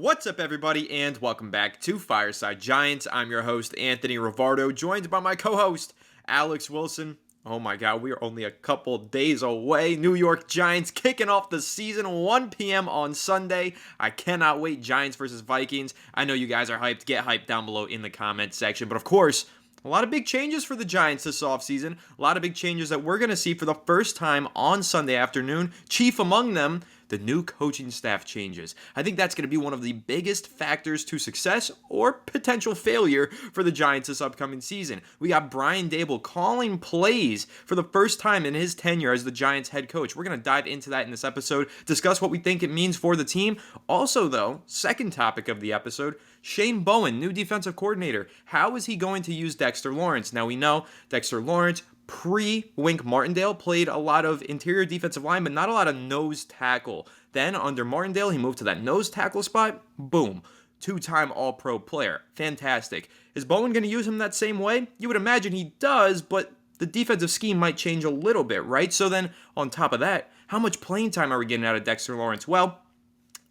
What's up, everybody, and welcome back to Fireside Giants. I'm your host, Anthony Rivardo, joined by my co-host, Alex Wilson. Oh my god, we are only a couple days away. New York Giants kicking off the season 1 p.m. on Sunday. I cannot wait. Giants versus Vikings. I know you guys are hyped. Get hyped down below in the comments section. But of course, a lot of big changes for the Giants this offseason. A lot of big changes that we're going to see for the first time on Sunday afternoon. Chief among them, the new coaching staff changes. I think that's going to be one of the biggest factors to success or potential failure for the Giants this upcoming season. We got Brian Daboll calling plays for the first time in his tenure as the Giants head coach. We're going to dive into that in this episode, discuss what we think it means for the team. Also, though, second topic of the episode, Shane Bowen, new defensive coordinator. How is he going to use Dexter Lawrence? Now, we know Dexter Lawrence, pre-Wink Martindale, played a lot of interior defensive line, but not a lot of nose tackle. Then, under Martindale, he moved to that nose tackle spot. Boom. Two-time All-Pro player. Fantastic. Is Bowen going to use him that same way? You would imagine he does, but the defensive scheme might change a little bit, right? So then, on top of that, how much playing time are we getting out of Dexter Lawrence? Well,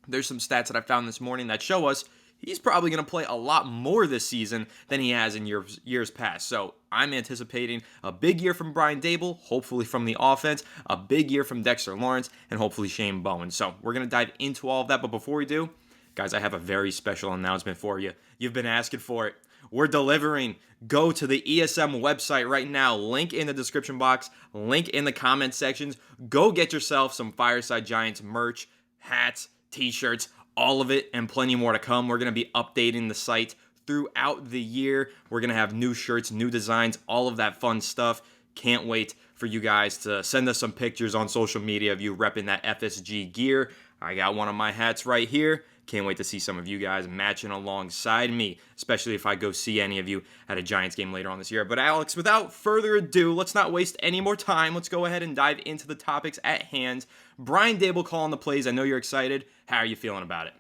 there's some stats that I found this morning that show us he's probably going to play a lot more this season than he has in years past. So I'm anticipating a big year from Brian Daboll, hopefully from the offense, a big year from Dexter Lawrence, and hopefully Shane Bowen. So we're going to dive into all of that. But before we do, guys, I have a very special announcement for you. You've been asking for it. We're delivering. Go to the ESM website right now. Link in the description box. Link in the comment sections. Go get yourself some Fireside Giants merch, hats, t-shirts, all of it, and plenty more to come. We're going to be updating the site throughout the year. We're going to have new shirts, new designs, all of that fun stuff. Can't wait for you guys to send us some pictures on social media of you repping that FSG gear. I got one of my hats right here. Can't wait to see some of you guys matching alongside me, especially if I go see any of you at a Giants game later on this year. But Alex, without further ado, let's not waste any more time. Let's go ahead and dive into the topics at hand. Brian Daboll calling the plays. I know you're excited. How are you feeling about it?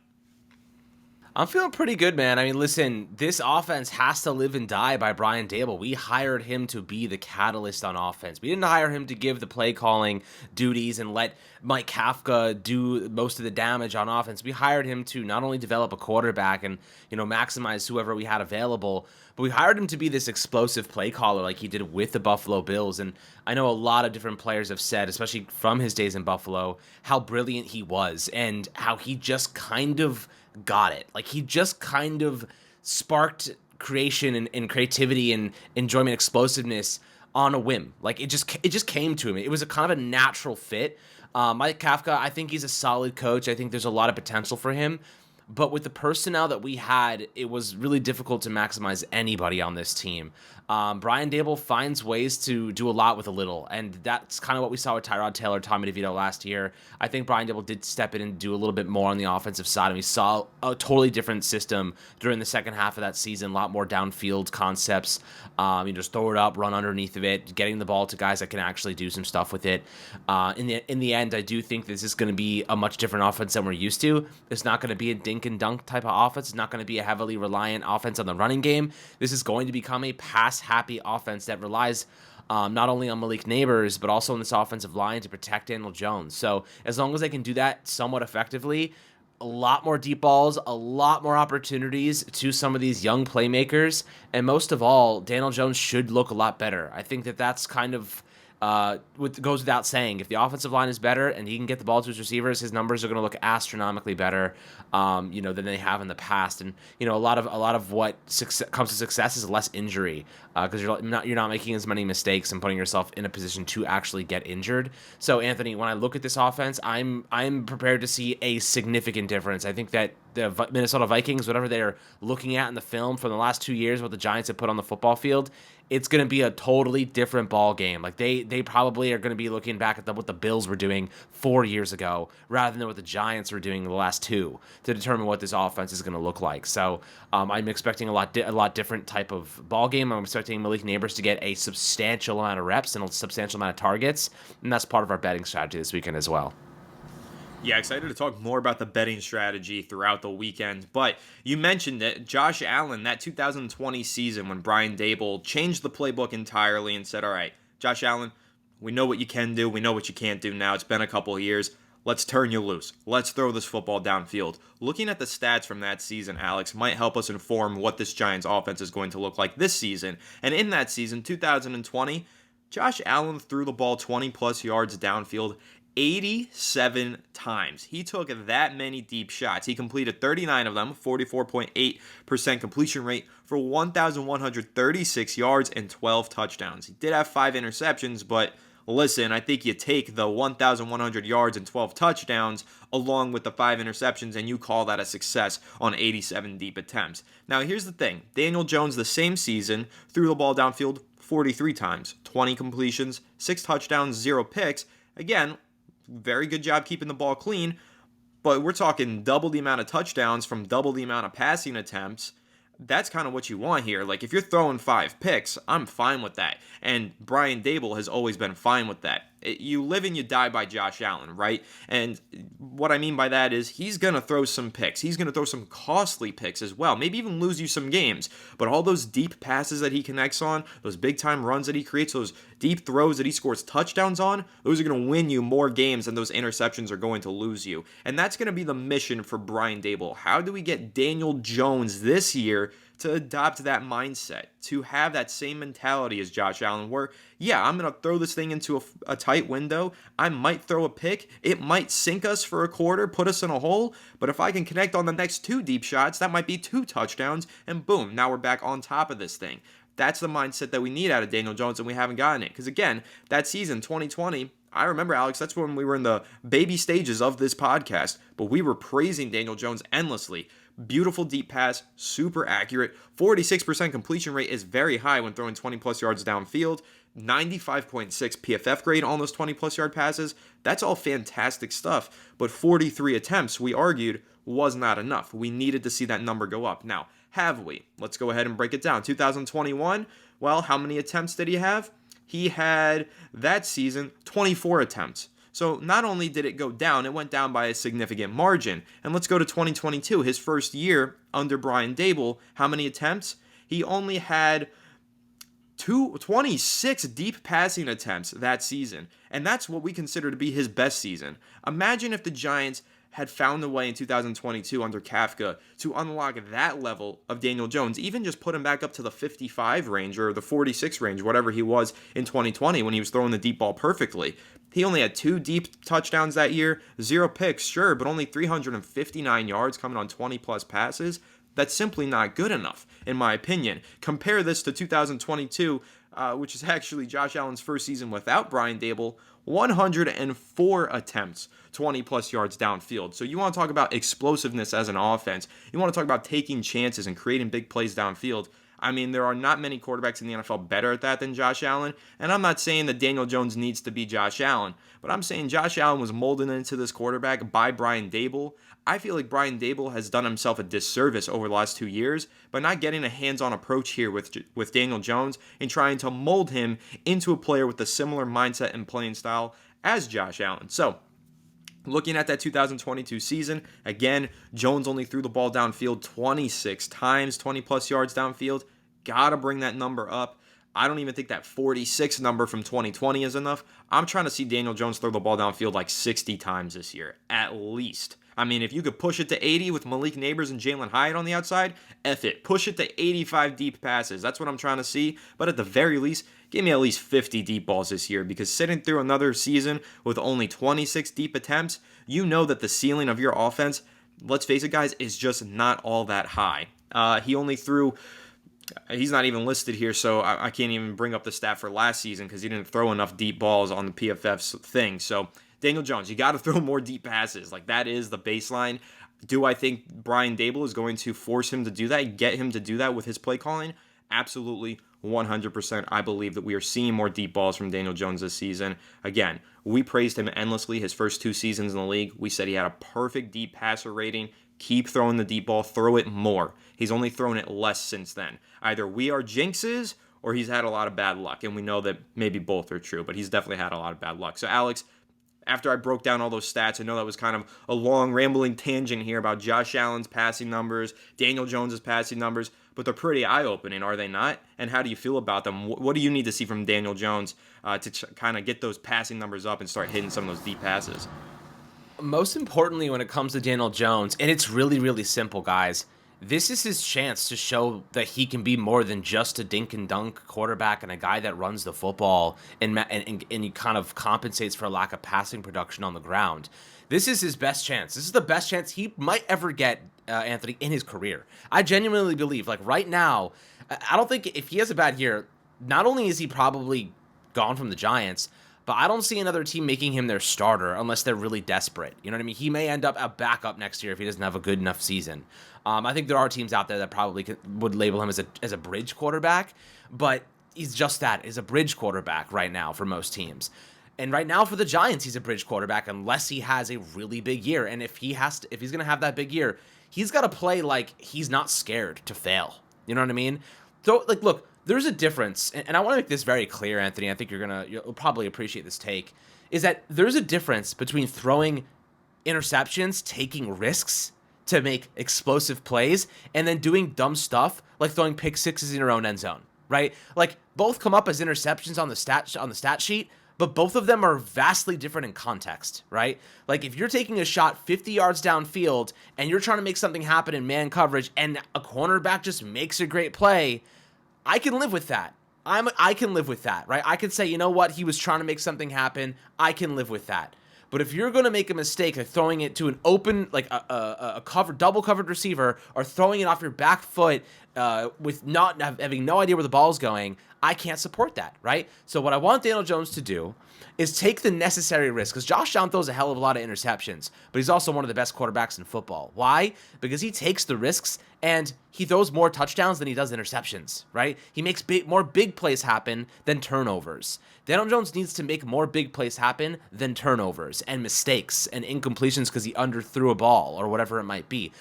I'm feeling pretty good, man. I mean, listen, this offense has to live and die by Brian Daboll. We hired him to be the catalyst on offense. We didn't hire him to give the play calling duties and let Mike Kafka do most of the damage on offense. We hired him to not only develop a quarterback and, maximize whoever we had available, but we hired him to be this explosive play caller like he did with the Buffalo Bills. And I know a lot of different players have said, especially from his days in Buffalo, how brilliant he was and how he just kind of got it. Like, he just kind of sparked creation and creativity and enjoyment, explosiveness on a whim. Like, it just came to him. It was a kind of a natural fit. Mike Kafka, I think he's a solid coach. I think there's a lot of potential for him. But with the personnel that we had, it was really difficult to maximize anybody on this team. Brian Daboll finds ways to do a lot with a little, and that's kind of what we saw with Tyrod Taylor, Tommy DeVito last year. I think Brian Daboll did step in and do a little bit more on the offensive side, and we saw a totally different system during the second half of that season, a lot more downfield concepts. Just throw it up, run underneath of it, getting the ball to guys that can actually do some stuff with it. In the end, I do think this is going to be a much different offense than we're used to. It's not going to be a dink and dunk type of offense. It's not going to be a heavily reliant offense on the running game. This is going to become a pass-happy offense that relies not only on Malik Neighbors, but also on this offensive line to protect Daniel Jones. So as long as they can do that somewhat effectively, a lot more deep balls, a lot more opportunities to some of these young playmakers, and most of all, Daniel Jones should look a lot better. I think that's kind of goes without saying. If the offensive line is better and he can get the ball to his receivers, his numbers are going to look astronomically better, than they have in the past. And a lot of what comes to success is less injury because you're not making as many mistakes and putting yourself in a position to actually get injured. So Anthony, when I look at this offense, I'm prepared to see a significant difference. I think that the Minnesota Vikings, whatever they're looking at in the film from the last 2 years, what the Giants have put on the football field, it's going to be a totally different ball game. Like they probably are going to be looking back at what the Bills were doing 4 years ago rather than what the Giants were doing the last two to determine what this offense is going to look like. So I'm expecting a lot different type of ball game. I'm expecting Malik Neighbors to get a substantial amount of reps and a substantial amount of targets, and that's part of our betting strategy this weekend as well. Yeah, excited to talk more about the betting strategy throughout the weekend. But you mentioned it, Josh Allen, that 2020 season when Brian Daboll changed the playbook entirely and said, all right, Josh Allen, we know what you can do. We know what you can't do now. It's been a couple of years. Let's turn you loose. Let's throw this football downfield. Looking at the stats from that season, Alex, might help us inform what this Giants offense is going to look like this season. And in that season, 2020, Josh Allen threw the ball 20 plus yards downfield 87 times. He took that many deep shots. He completed 39 of them, 44.8% completion rate for 1,136 yards and 12 touchdowns. He did have 5 interceptions, but listen, I think you take the 1,100 yards and 12 touchdowns along with the 5 interceptions and you call that a success on 87 deep attempts. Now, here's the thing. Daniel Jones, the same season, threw the ball downfield 43 times, 20 completions, 6 touchdowns, 0 picks. Again, very good job keeping the ball clean, but we're talking double the amount of touchdowns from double the amount of passing attempts. That's kind of what you want here. Like, if you're throwing 5 picks, I'm fine with that. And Brian Daboll has always been fine with that. You live and you die by Josh Allen, right? And what I mean by that is he's going to throw some picks. He's going to throw some costly picks as well. Maybe even lose you some games. But all those deep passes that he connects on, those big-time runs that he creates, those deep throws that he scores touchdowns on, those are going to win you more games than those interceptions are going to lose you. And that's going to be the mission for Brian Daboll. How do we get Daniel Jones this year to adopt that mindset, to have that same mentality as Josh Allen, where, yeah, I'm going to throw this thing into a tight window. I might throw a pick. It might sink us for a quarter, put us in a hole. But if I can connect on the next 2 deep shots, that might be 2 touchdowns. And boom, now we're back on top of this thing. That's the mindset that we need out of Daniel Jones, and we haven't gotten it. Because again, that season, 2020, I remember, Alex, that's when we were in the baby stages of this podcast, but we were praising Daniel Jones endlessly. Beautiful deep pass, super accurate. 46% completion rate is very high when throwing 20 plus yards downfield. 95.6 PFF grade on those 20 plus yard passes. That's all fantastic stuff. But 43 attempts, we argued, was not enough. We needed to see that number go up. Now, have we? Let's go ahead and break it down. 2021, well, how many attempts did he have? He had, that season, 24 attempts. So not only did it go down, it went down by a significant margin. And let's go to 2022, his first year under Brian Daboll. How many attempts? He only had 26 deep passing attempts that season. And that's what we consider to be his best season. Imagine if the Giants had found a way in 2022 under Kafka to unlock that level of Daniel Jones, even just put him back up to the 55 range or the 46 range, whatever he was in 2020 when he was throwing the deep ball perfectly. He only had 2 deep touchdowns that year, 0 picks, sure, but only 359 yards coming on 20 plus passes. That's simply not good enough, in my opinion. Compare this to 2022, which is actually Josh Allen's first season without Brian Daboll, 104 attempts, 20 plus yards downfield. So you want to talk about explosiveness as an offense. You want to talk about taking chances and creating big plays downfield. I mean, there are not many quarterbacks in the NFL better at that than Josh Allen. And I'm not saying that Daniel Jones needs to be Josh Allen, but I'm saying Josh Allen was molded into this quarterback by Brian Daboll. I feel like Brian Daboll has done himself a disservice over the last 2 years by not getting a hands-on approach here with Daniel Jones and trying to mold him into a player with a similar mindset and playing style as Josh Allen. So, looking at that 2022 season, again, Jones only threw the ball downfield 26 times, 20 plus yards downfield. Gotta bring that number up. I don't even think that 46 number from 2020 is enough. I'm trying to see Daniel Jones throw the ball downfield like 60 times this year, at least. I mean, if you could push it to 80 with Malik Neighbors and Jalen Hyatt on the outside, F it. Push it to 85 deep passes. That's what I'm trying to see. But at the very least, give me at least 50 deep balls this year, because sitting through another season with only 26 deep attempts, you know that the ceiling of your offense, let's face it, guys, is just not all that high. He only threw... He's not even listed here, so I can't even bring up the stat for last season because he didn't throw enough deep balls on the PFF's thing. So, Daniel Jones, you got to throw more deep passes. Like, that is the baseline. Do I think Brian Daboll is going to force him to do that, get him to do that with his play calling? Absolutely, 100%. I believe that we are seeing more deep balls from Daniel Jones this season. Again, we praised him endlessly his first 2 seasons in the league. We said he had a perfect deep passer rating. Keep throwing the deep ball. Throw it more. He's only thrown it less since then. Either we are jinxes or he's had a lot of bad luck. And we know that maybe both are true, but he's definitely had a lot of bad luck. So, Alex, after I broke down all those stats, I know that was kind of a long, rambling tangent here about Josh Allen's passing numbers, Daniel Jones's passing numbers, but they're pretty eye-opening, are they not? And how do you feel about them? What do you need to see from Daniel Jones to kind of get those passing numbers up and start hitting some of those deep passes? most importantly, when it comes to Daniel Jones, and it's really, really simple, guys. This is his chance to show that he can be more than just a dink and dunk quarterback and a guy that runs the football and he kind of compensates for a lack of passing production on the ground. This is his best chance. This is the best chance he might ever get, Anthony, in his career. I genuinely believe, like right now, I don't think if he has a bad year, not only is he probably gone from the Giants, but I don't see another team making him their starter unless they're really desperate. You know what I mean? He may end up a backup next year if he doesn't have a good enough season. I think there are teams out there that probably would label him as a bridge quarterback, but he's just that, is a bridge quarterback right now for most teams. And right now for the Giants, he's a bridge quarterback unless he has a really big year. And if he's going to have that big year, he's got to play like he's not scared to fail. You know what I mean? So, like, look, there's a difference, and I want to make this very clear, Anthony. I think you'll probably appreciate this take, is that there's a difference between throwing interceptions, taking risks to make explosive plays, and then doing dumb stuff like throwing pick sixes in your own end zone, right? Like, both come up as interceptions on the stat sheet, but both of them are vastly different in context, right? Like, if you're taking a shot 50 yards downfield and you're trying to make something happen in man coverage and a cornerback just makes a great play, I can live with that. I can live with that, right? I can say, you know what? He was trying to make something happen. I can live with that. But if you're going to make a mistake of throwing it to an open, like a double covered receiver, or throwing it off your back foot with not having no idea where the ball's going, I can't support that, right? So what I want Daniel Jones to do is take the necessary risk, because Josh Allen throws a hell of a lot of interceptions, but he's also one of the best quarterbacks in football. Why? Because he takes the risks and he throws more touchdowns than he does interceptions, right? He makes more big plays happen than turnovers. Daniel Jones needs to make more big plays happen than turnovers and mistakes and incompletions because he underthrew a ball or whatever it might be.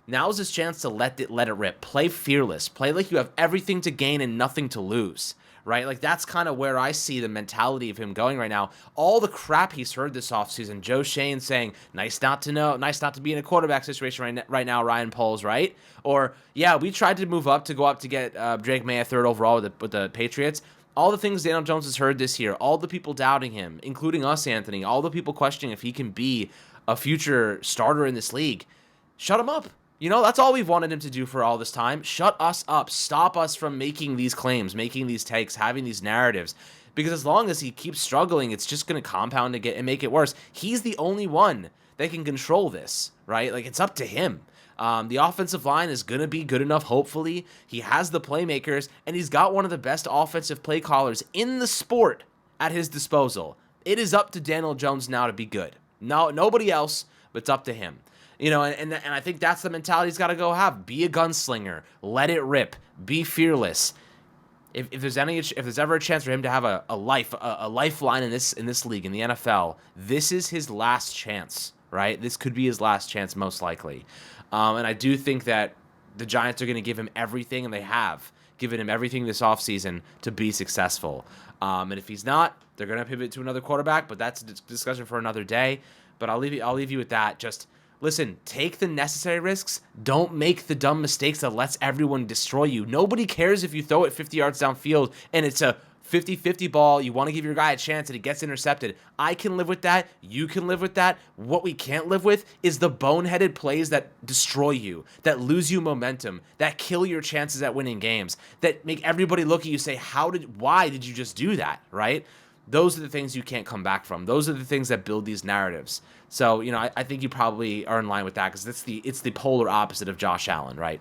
Now's his chance to let it rip. Play fearless. Play like you have everything to gain and nothing to lose, right? Like, that's kind of where I see the mentality of him going right now. All the crap he's heard this offseason. Joe Shane saying, nice not to be in a quarterback situation right now, Ryan Poles, right? Or, yeah, we tried to move up to go up to get Drake May a third overall with the Patriots. All the things Daniel Jones has heard this year, all the people doubting him, including us, Anthony, all the people questioning if he can be a future starter in this league, shut him up. You know, that's all we've wanted him to do for all this time. Shut us up. Stop us from making these claims, making these takes, having these narratives. Because as long as he keeps struggling, it's just going to compound and make it worse. He's the only one that can control this, right? Like, it's up to him. The offensive line is going to be good enough, hopefully. He has the playmakers, and he's got one of the best offensive play callers in the sport at his disposal. It is up to Daniel Jones now to be good. No, nobody else, but it's up to him. You know, and I think that's the mentality he's got to go have. Be a gunslinger. Let it rip. Be fearless. If there's ever a chance for him to have a lifeline in this league, in the NFL, this is his last chance, right? This could be his last chance, most likely. And I do think that the Giants are going to give him everything, and they have given him everything this offseason to be successful. And if he's not, they're going to pivot to another quarterback, but that's a discussion for another day. But I'll leave you with that. Just listen, take the necessary risks. Don't make the dumb mistakes that lets everyone destroy you. Nobody cares if you throw it 50 yards downfield and it's a 50-50 ball. You want to give your guy a chance and it gets intercepted. I can live with that. You can live with that. What we can't live with is the boneheaded plays that destroy you, that lose you momentum, that kill your chances at winning games, that make everybody look at you and say, why did you just do that, right? Those are the things you can't come back from. Those are the things that build these narratives. So, you know, I think you probably are in line with that because it's the polar opposite of Josh Allen, right?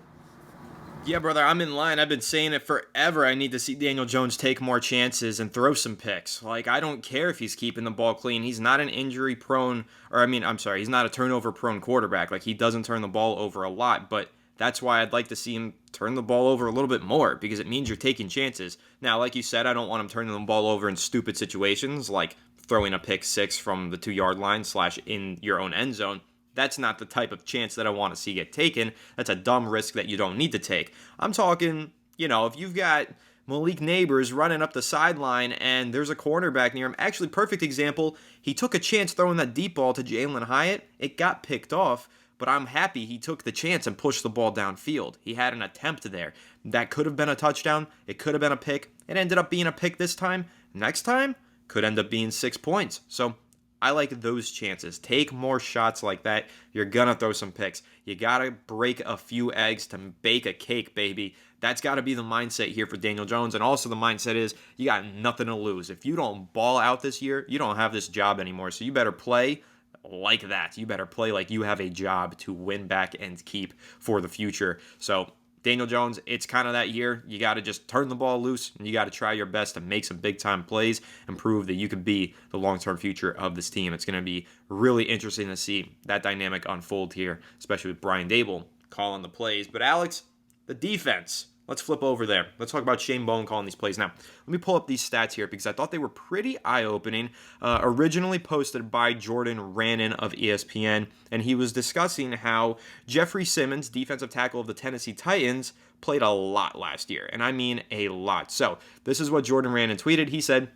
Yeah, brother, I'm in line. I've been saying it forever. I need to see Daniel Jones take more chances and throw some picks. Like, I don't care if he's keeping the ball clean. He's not an he's not a turnover-prone quarterback. Like, he doesn't turn the ball over a lot, but that's why I'd like to see him turn the ball over a little bit more because it means you're taking chances. Now, like you said, I don't want him turning the ball over in stupid situations like throwing a pick six from the 2-yard line / in your own end zone. That's not the type of chance that I want to see get taken. That's a dumb risk that you don't need to take. I'm talking, you know, if you've got Malik Neighbors running up the sideline and there's a cornerback near him. Actually, perfect example. He took a chance throwing that deep ball to Jalen Hyatt. It got picked off, but I'm happy he took the chance and pushed the ball downfield. He had an attempt there. That could have been a touchdown. It could have been a pick. It ended up being a pick this time. Next time, could end up being 6 points. So I like those chances. Take more shots like that. You're going to throw some picks. You got to break a few eggs to bake a cake, baby. That's got to be the mindset here for Daniel Jones. And also the mindset is you got nothing to lose. If you don't ball out this year, you don't have this job anymore. So you better play like that. You better play like you have a job to win back and keep for the future. So Daniel Jones, it's kind of that year. You got to just turn the ball loose, and you got to try your best to make some big-time plays and prove that you could be the long-term future of this team. It's going to be really interesting to see that dynamic unfold here, especially with Brian Daboll calling the plays. But Alex, the defense. Let's flip over there. Let's talk about Shane Bowen calling these plays. Now, let me pull up these stats here because I thought they were pretty eye-opening. Originally posted by Jordan Rannon of ESPN, and he was discussing how Jeffrey Simmons, defensive tackle of the Tennessee Titans, played a lot last year, and I mean a lot. So, this is what Jordan Rannon tweeted. He said,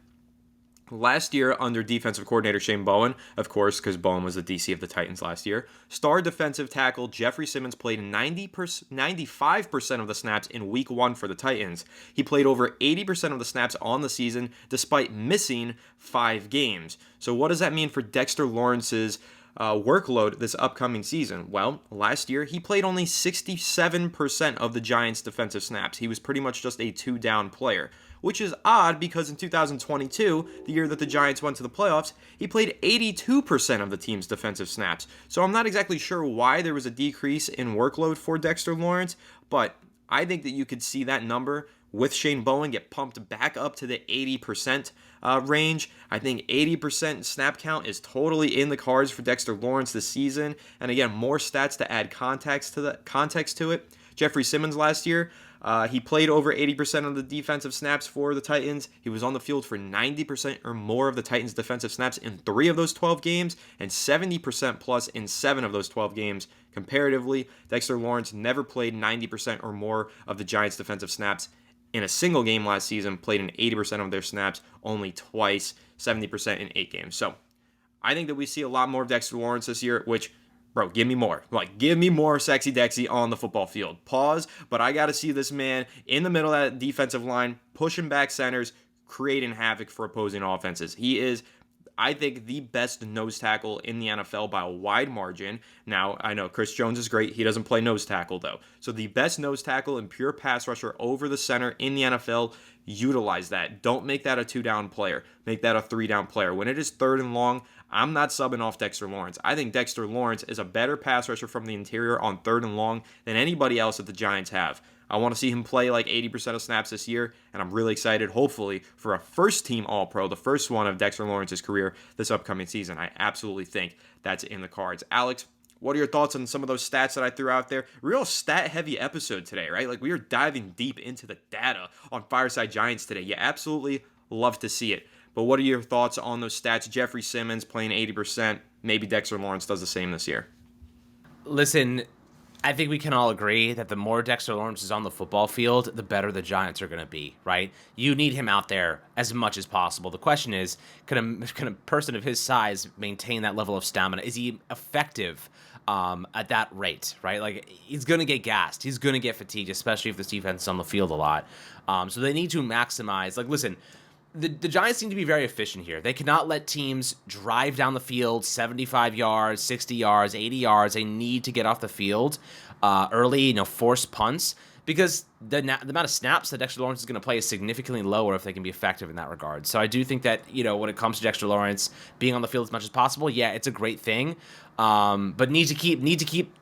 last year, under defensive coordinator Shane Bowen, of course, because Bowen was the DC of the Titans last year, star defensive tackle Jeffrey Simmons played 95% of the snaps in Week 1 for the Titans. He played over 80% of the snaps on the season, despite missing 5 games. So what does that mean for Dexter Lawrence's workload this upcoming season? Well, last year, he played only 67% of the Giants' defensive snaps. He was pretty much just a 2-down player, which is odd because in 2022, the year that the Giants went to the playoffs, he played 82% of the team's defensive snaps. So I'm not exactly sure why there was a decrease in workload for Dexter Lawrence, but I think that you could see that number with Shane Bowen get pumped back up to the 80% range. I think 80% snap count is totally in the cards for Dexter Lawrence this season. And again, more stats to add context to it. Jeffrey Simmons last year, he played over 80% of the defensive snaps for the Titans. He was on the field for 90% or more of the Titans' defensive snaps in 3 of those 12 games and 70% plus in 7 of those 12 games. Comparatively, Dexter Lawrence never played 90% or more of the Giants' defensive snaps in a single game last season, played in 80% of their snaps only twice, 70% in 8 games. So I think that we see a lot more of Dexter Lawrence this year, which, bro, give me more. Give me more sexy Dexy on the football field. Pause, but I got to see this man in the middle of that defensive line, pushing back centers, creating havoc for opposing offenses. He is, I think, the best nose tackle in the NFL by a wide margin. Now, I know Chris Jones is great. He doesn't play nose tackle, though. So the best nose tackle and pure pass rusher over the center in the NFL, utilize that. Don't make that a 2-down player. Make that a 3-down player. When it is 3rd and long, I'm not subbing off Dexter Lawrence. I think Dexter Lawrence is a better pass rusher from the interior on 3rd and long than anybody else that the Giants have. I want to see him play like 80% of snaps this year, and I'm really excited, hopefully, for a first-team All-Pro, the first one of Dexter Lawrence's career this upcoming season. I absolutely think that's in the cards. Alex, what are your thoughts on some of those stats that I threw out there? Real stat-heavy episode today, right? Like, we are diving deep into the data on Fireside Giants today. You absolutely love to see it. But what are your thoughts on those stats? Jeffrey Simmons playing 80%. Maybe Dexter Lawrence does the same this year. Listen, I think we can all agree that the more Dexter Lawrence is on the football field, the better the Giants are going to be, right? You need him out there as much as possible. The question is, can a person of his size maintain that level of stamina? Is he effective at that rate, right? Like, he's going to get gassed. He's going to get fatigued, especially if this defense is on the field a lot. So they need to maximize. Like, listen, the Giants seem to be very efficient here. They cannot let teams drive down the field 75 yards, 60 yards, 80 yards. They need to get off the field early, force punts, because the amount of snaps that Dexter Lawrence is going to play is significantly lower if they can be effective in that regard. So I do think that, when it comes to Dexter Lawrence being on the field as much as possible, yeah, it's a great thing. But need to keep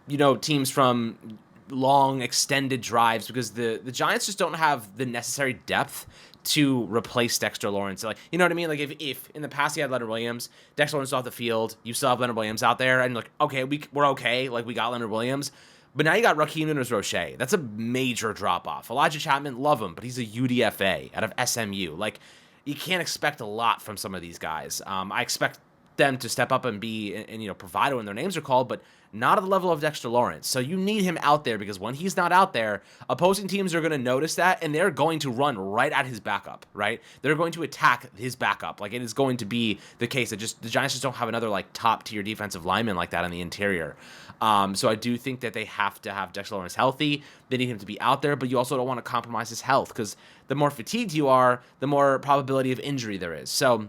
teams from long extended drives, because the Giants just don't have the necessary depth to replace Dexter Lawrence. Like, you know what I mean? Like, if in the past you had Leonard Williams, Dexter Lawrence off the field, you still have Leonard Williams out there, and like, okay, we're okay. Like, we got Leonard Williams. But now you got Raheem Nunez-Roche. That's a major drop-off. Elijah Chapman, love him, but he's a UDFA out of SMU. Like, you can't expect a lot from some of these guys. I expect them to step up and be, and provide when their names are called, but not at the level of Dexter Lawrence. So you need him out there, because when he's not out there, opposing teams are going to notice that, and they're going to run right at his backup, right? They're going to attack his backup. Like, it is going to be the case that the Giants just don't have another, like, top-tier defensive lineman like that in the interior. So I do think that they have to have Dexter Lawrence healthy. They need him to be out there, but you also don't want to compromise his health, because the more fatigued you are, the more probability of injury there is. So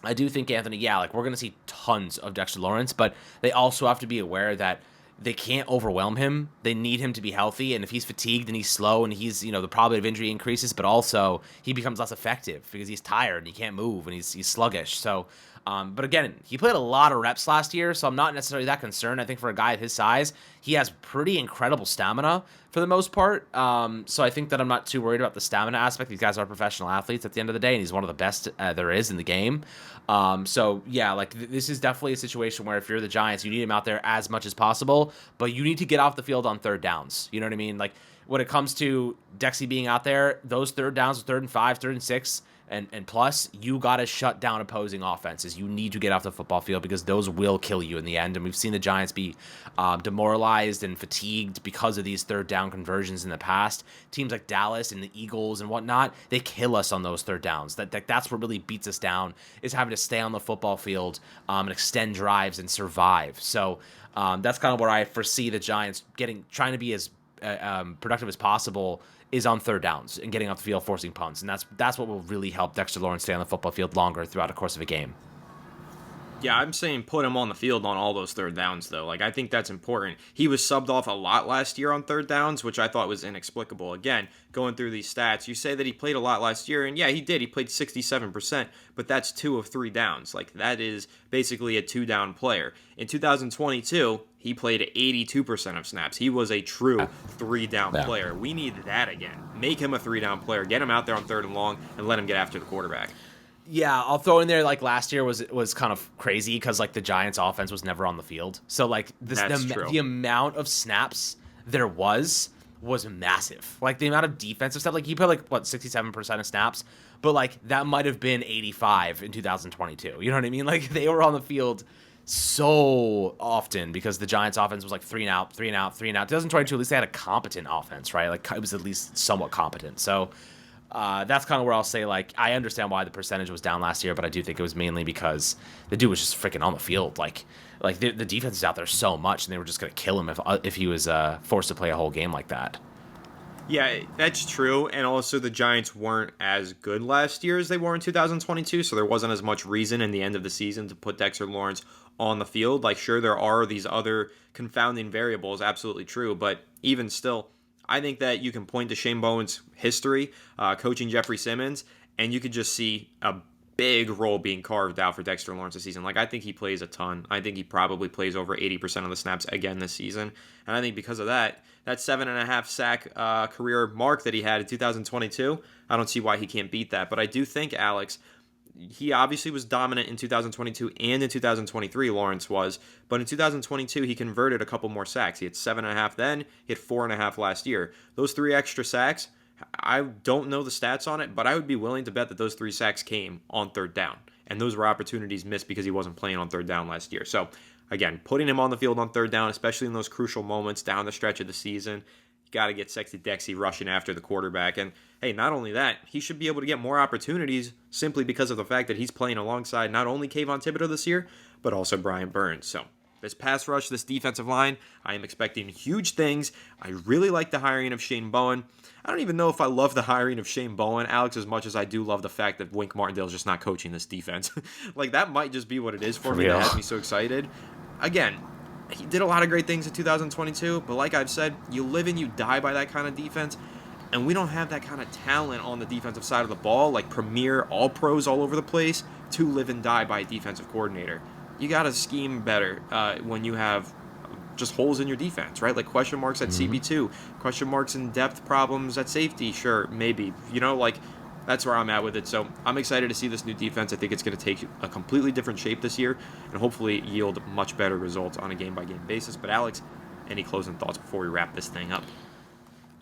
I do think, Anthony, yeah, like we're going to see tons of Dexter Lawrence, but they also have to be aware that they can't overwhelm him. They need him to be healthy, and if he's fatigued and he's slow and he's, the probability of injury increases, but also he becomes less effective because he's tired and he can't move and he's sluggish. So, but again, he played a lot of reps last year, so I'm not necessarily that concerned. I think for a guy of his size, he has pretty incredible stamina for the most part. So I think that I'm not too worried about the stamina aspect. These guys are professional athletes at the end of the day, and he's one of the best there is in the game. So yeah, like this is definitely a situation where if you're the Giants, you need him out there as much as possible, but you need to get off the field on third downs. You know what I mean? Like when it comes to Dexy being out there, those third downs, 3rd and 5, 3rd and 6, and plus, you got to shut down opposing offenses. You need to get off the football field because those will kill you in the end. And we've seen the Giants be demoralized and fatigued because of these third down conversions in the past. Teams like Dallas and the Eagles and whatnot, they kill us on those third downs. That's what really beats us down, is having to stay on the football field and extend drives and survive. So that's kind of where I foresee the Giants trying to be as productive as possible is on third downs and getting off the field, forcing punts. And that's what will really help Dexter Lawrence stay on the football field longer throughout the course of a game. Yeah, I'm saying put him on the field on all those third downs, though. Like, I think that's important. He was subbed off a lot last year on third downs, which I thought was inexplicable. Again, going through these stats, you say that he played a lot last year, and yeah, he did. He played 67%, but that's 2 of 3 downs. Like, that is basically a 2-down player. In 2022, he played 82% of snaps. He was a true 3-down player. We need that again. Make him a 3-down player. Get him out there on 3rd and long, and let him get after the quarterback. Yeah, I'll throw in there, like, last year was kind of crazy because, like, the Giants' offense was never on the field. So, like, the amount of snaps there was massive. Like, the amount of defensive stuff, like, he played, like, 67% of snaps? But, like, that might have been 85 in 2022. You know what I mean? Like, they were on the field so often because the Giants' offense was, like, 3 and out, 3 and out, 3 and out. 2022, at least they had a competent offense, right? Like, it was at least somewhat competent. So that's kind of where I'll say, like, I understand why the percentage was down last year, but I do think it was mainly because the dude was just freaking on the field. Like the defense is out there so much, and they were just going to kill him if he was forced to play a whole game like that. Yeah, that's true. And also the Giants weren't as good last year as they were in 2022, so there wasn't as much reason in the end of the season to put Dexter Lawrence on the field. Like, sure, there are these other confounding variables, absolutely true, but even still, I think that you can point to Shane Bowen's history coaching Jeffrey Simmons, and you could just see a big role being carved out for Dexter Lawrence this season. Like, I think he plays a ton. I think he probably plays over 80% of the snaps again this season. And I think because of that 7.5 sack career mark that he had in 2022, I don't see why he can't beat that. But I do think, Alex, he obviously was dominant in 2022 and in 2023, Lawrence was. But in 2022, he converted a couple more sacks. He had 7.5 then. He had 4.5 last year. Those 3 extra sacks, I don't know the stats on it, but I would be willing to bet that those 3 sacks came on third down. And those were opportunities missed because he wasn't playing on third down last year. So, again, putting him on the field on third down, especially in those crucial moments down the stretch of the season, got to get sexy Dexy rushing after the quarterback. And, hey, not only that, he should be able to get more opportunities simply because of the fact that he's playing alongside not only Kayvon Thibodeau this year, but also Brian Burns. So, this pass rush, this defensive line, I am expecting huge things. I really like the hiring of Shane Bowen. I don't even know if I love the hiring of Shane Bowen, Alex, as much as I do love the fact that Wink Martindale's just not coaching this defense. Like, that might just be what it is for me. That has me so excited. Again, he did a lot of great things in 2022, but like I've said, you live and you die by that kind of defense, and we don't have that kind of talent on the defensive side of the ball, like premier all-pros all over the place, to live and die by a defensive coordinator. You got to scheme better when you have just holes in your defense, right? Like question marks at CB2, question marks and depth problems at safety, sure, maybe. You know, like, that's where I'm at with it. So I'm excited to see this new defense. I think it's going to take a completely different shape this year and hopefully yield much better results on a game-by-game basis. But Alex, any closing thoughts before we wrap this thing up?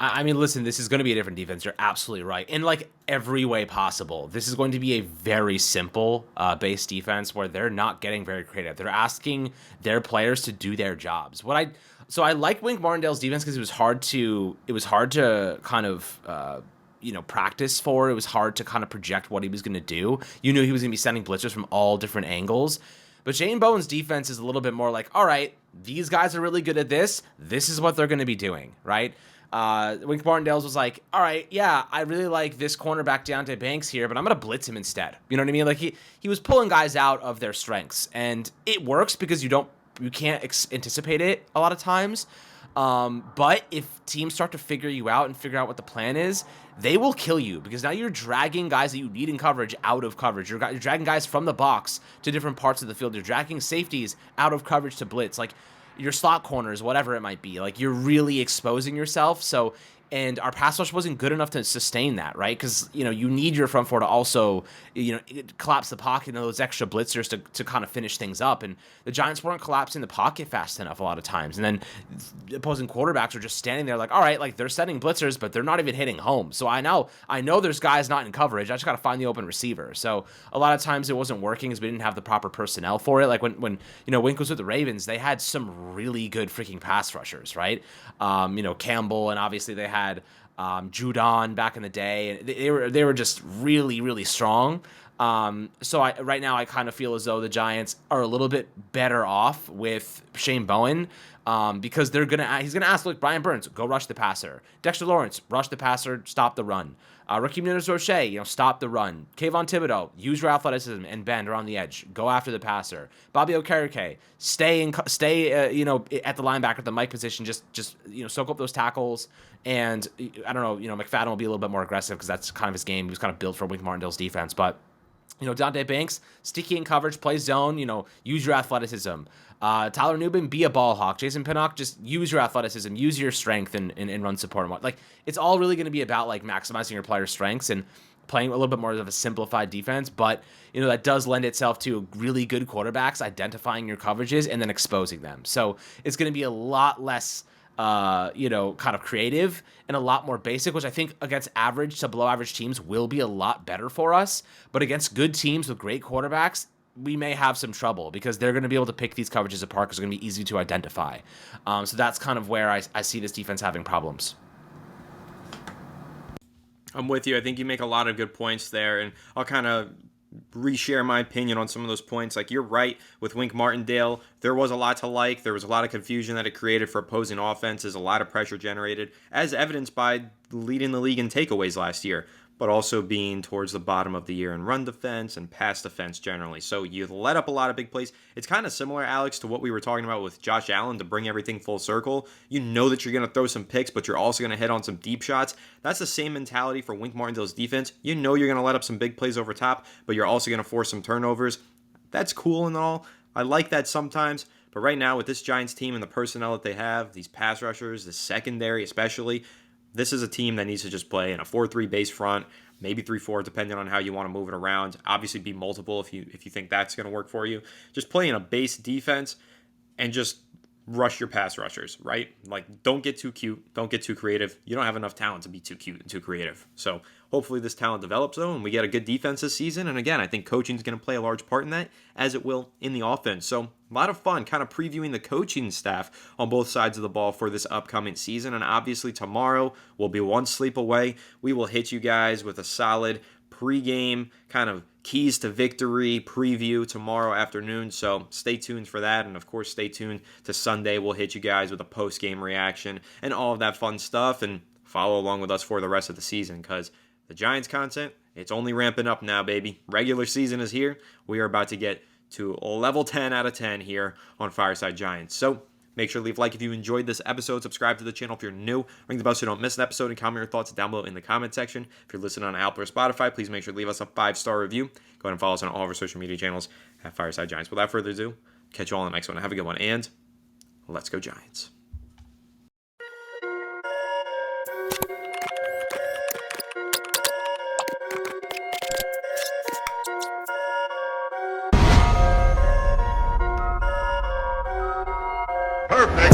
I mean, listen, this is going to be a different defense. You're absolutely right. In, like, every way possible. This is going to be a very simple base defense where they're not getting very creative. They're asking their players to do their jobs. So I like Wink Martindale's defense because it was hard to kind of practice for. It was hard to kind of project what he was going to do. You knew he was going to be sending blitzers from all different angles. But Shane Bowen's defense is a little bit more like, all right, these guys are really good at this. This is what they're going to be doing, right? Wink Martindale's was like, all right, yeah, I really like this cornerback Deonte Banks here, but I'm going to blitz him instead. You know what I mean? Like he was pulling guys out of their strengths, and it works because you can't anticipate it a lot of times. But if teams start to figure you out and figure out what the plan is, they will kill you, because now you're dragging guys that you need in coverage out of coverage. You're dragging guys from the box to different parts of the field. You're dragging safeties out of coverage to blitz, like your slot corners, whatever it might be. Like, you're really exposing yourself. So, and our pass rush wasn't good enough to sustain that, right? Because, you need your front four to also, collapse the pocket and those extra blitzers to kind of finish things up. And the Giants weren't collapsing the pocket fast enough a lot of times. And then the opposing quarterbacks are just standing there like, all right, like, they're setting blitzers, but they're not even hitting home. So I know there's guys not in coverage. I just got to find the open receiver. So a lot of times it wasn't working because we didn't have the proper personnel for it. Like when Wink was with the Ravens, they had some really good freaking pass rushers, right? Campbell, and obviously they had Judon back in the day, and they were just really, really strong. So right now I kind of feel as though the Giants are a little bit better off with Shane Bowen, because he's gonna ask, look, Brian Burns, go rush the passer. Dexter Lawrence, rush the passer, stop the run. Raheem Nunez-Roche, stop the run. Kayvon Thibodeau, use your athleticism and bend around the edge. Go after the passer. Bobby Okereke, stay at the linebacker at the Mike position. Just soak up those tackles. And I don't know, McFadden will be a little bit more aggressive because that's kind of his game. He was kind of built for Wink Martindale's defense, but. Deonte Banks, sticky in coverage, play zone, use your athleticism. Tyler Newman, be a ball hawk. Jason Pinnock, just use your athleticism, use your strength and run support. And like, it's all really going to be about like maximizing your player's strengths and playing a little bit more of a simplified defense. But, that does lend itself to really good quarterbacks identifying your coverages and then exposing them. So it's going to be a lot less kind of creative and a lot more basic, which I think against average to below average teams will be a lot better for us. But against good teams with great quarterbacks, we may have some trouble because they're going to be able to pick these coverages apart because it's going to be easy to identify. So that's kind of where I see this defense having problems. I'm with you. I think you make a lot of good points there, and I'll kind of reshare my opinion on some of those points. Like, you're right with Wink Martindale. There was a lot to like. There was a lot of confusion that it created for opposing offenses, a lot of pressure generated, as evidenced by leading the league in takeaways last year, but also being towards the bottom of the year in run defense and pass defense generally. So you let up a lot of big plays. It's kind of similar, Alex, to what we were talking about with Josh Allen to bring everything full circle. You know that you're going to throw some picks, but you're also going to hit on some deep shots. That's the same mentality for Wink Martindale's defense. You know you're going to let up some big plays over top, but you're also going to force some turnovers. That's cool and all. I like that sometimes. But right now with this Giants team and the personnel that they have, these pass rushers, the secondary especially, this is a team that needs to just play in a 4-3 base front, maybe 3-4, depending on how you want to move it around. Obviously, be multiple if you think that's going to work for you. Just play in a base defense and just rush your pass rushers, right? Like, don't get too cute. Don't get too creative. You don't have enough talent to be too cute and too creative. So hopefully this talent develops, though, and we get a good defense this season. And again, I think coaching is going to play a large part in that, as it will in the offense. So a lot of fun kind of previewing the coaching staff on both sides of the ball for this upcoming season. And obviously tomorrow we'll be one sleep away. We will hit you guys with a solid pregame kind of keys to victory preview tomorrow afternoon. So stay tuned for that. And of course, stay tuned to Sunday. We'll hit you guys with a post-game reaction and all of that fun stuff. And follow along with us for the rest of the season, because the Giants content, it's only ramping up now, baby. Regular season is here. We are about to get to level 10 out of 10 here on Fireside Giants. So make sure to leave a like if you enjoyed this episode. Subscribe to the channel if you're new. Ring the bell so you don't miss an episode, and comment your thoughts down below in the comment section. If you're listening on Apple or Spotify, please make sure to leave us a 5-star review. Go ahead and follow us on all of our social media channels at Fireside Giants. Without further ado, catch you all in the next one. Have a good one, and let's go Giants. Perfect.